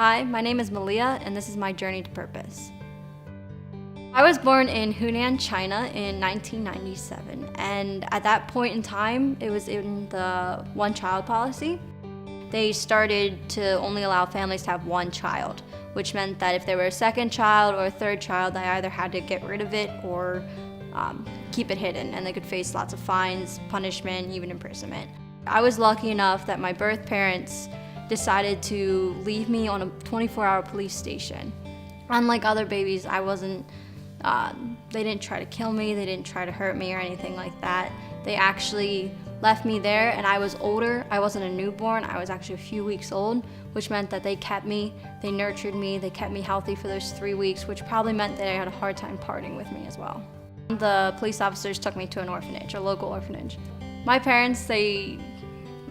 Hi, my name is Malia, and this is my journey to purpose. I was born in Hunan, China in 1997, and at that point in time, it was in the one-child policy. They started to only allow families to have one child, which meant that if there were a second child or a third child, they either had to get rid of it or keep it hidden, and they could face lots of fines, punishment, even imprisonment. I was lucky enough that my birth parents decided to leave me on a 24-hour police station. Unlike other babies, they didn't try to kill me, they didn't try to hurt me or anything like that. They actually left me there, and I was older. I wasn't a newborn, I was actually a few weeks old, which meant that they kept me, they nurtured me, they kept me healthy for those 3 weeks, which probably meant that I had a hard time parting with me as well. The police officers took me to an orphanage, a local orphanage. My parents, they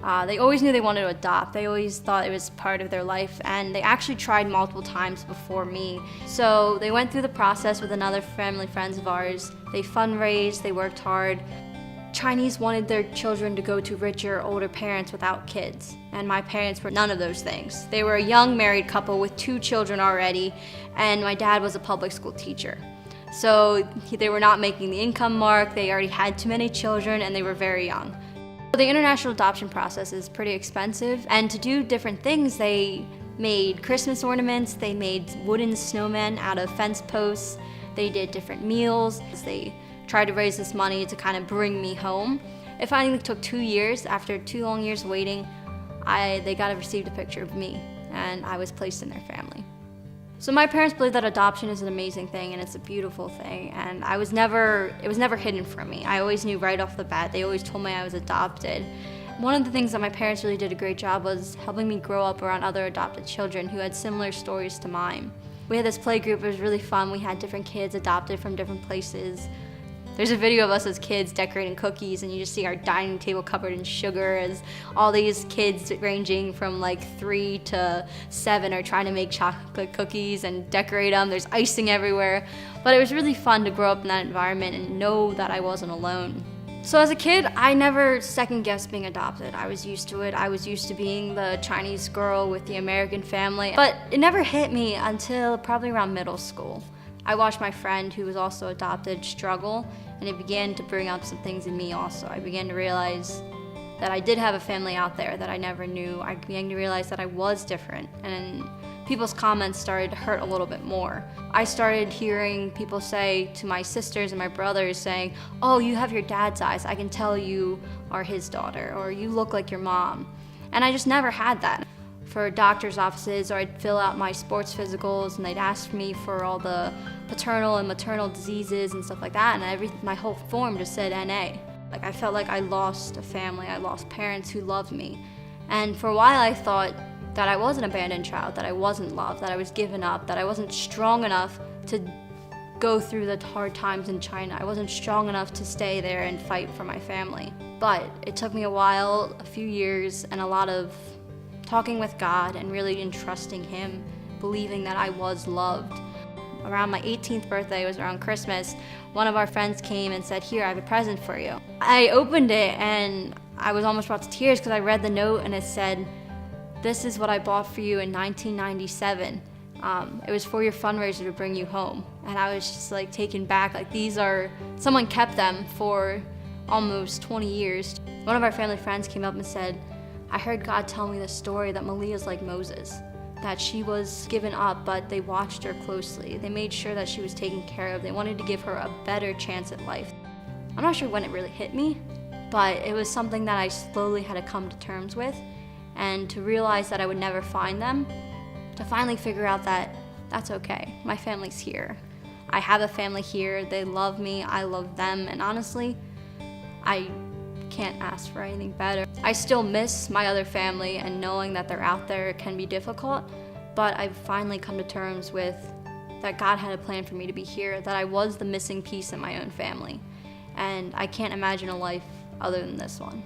always knew they wanted to adopt. They always thought it was part of their life, and they actually tried multiple times before me. So they went through the process with another family friends of ours. They fundraised, they worked hard. Chinese wanted their children to go to richer, older parents without kids, and my parents were none of those things. They were a young married couple with 2 children already, and my dad was a public school teacher. So they were not making the income mark, they already had too many children, and they were very young. The international adoption process is pretty expensive, and to do different things, they made Christmas ornaments, they made wooden snowmen out of fence posts, they did different meals, they tried to raise this money to kind of bring me home. It finally took 2 years. After 2 long years waiting, they received a picture of me, and I was placed in their family. So my parents believe that adoption is an amazing thing and it's a beautiful thing, and it was never hidden from me. I always knew right off the bat. They always told me I was adopted. One of the things that my parents really did a great job was helping me grow up around other adopted children who had similar stories to mine. We had this play group, it was really fun. We had different kids adopted from different places. There's a video of us as kids decorating cookies, and you just see our dining table covered in sugar as all these kids ranging from like 3 to 7 are trying to make chocolate cookies and decorate them. There's icing everywhere. But it was really fun to grow up in that environment and know that I wasn't alone. So as a kid, I never second-guessed being adopted. I was used to it. I was used to being the Chinese girl with the American family. But it never hit me until probably around middle school. I watched my friend who was also adopted struggle, and it began to bring up some things in me also. I began to realize that I did have a family out there that I never knew. I began to realize that I was different, and people's comments started to hurt a little bit more. I started hearing people say to my sisters and my brothers saying, "Oh, you have your dad's eyes. I can tell you are his daughter," or "You look like your mom." And I just never had that. For doctor's offices, or I'd fill out my sports physicals and they'd ask me for all the paternal and maternal diseases and stuff like that, and my whole form just said NA. Like, I felt like I lost a family, I lost parents who loved me. And for a while I thought that I was an abandoned child, that I wasn't loved, that I was given up, that I wasn't strong enough to go through the hard times in China. I wasn't strong enough to stay there and fight for my family. But it took me a while, a few years, and a lot of talking with God and really entrusting Him, believing that I was loved. Around my 18th birthday, it was around Christmas, one of our friends came and said, "Here, I have a present for you." I opened it and I was almost brought to tears because I read the note and it said, "This is what I bought for you in 1997. It was for your fundraiser to bring you home." And I was just like taken back, like someone kept them for almost 20 years. One of our family friends came up and said, "I heard God tell me the story that Malia's like Moses, that she was given up, but they watched her closely. They made sure that she was taken care of. They wanted to give her a better chance at life." I'm not sure when it really hit me, but it was something that I slowly had to come to terms with, and to realize that I would never find them, to finally figure out that that's okay. My family's here. I have a family here. They love me. I love them. And honestly, I can't ask for anything better. I still miss my other family, and knowing that they're out there can be difficult, but I've finally come to terms with that God had a plan for me to be here, that I was the missing piece in my own family, and I can't imagine a life other than this one.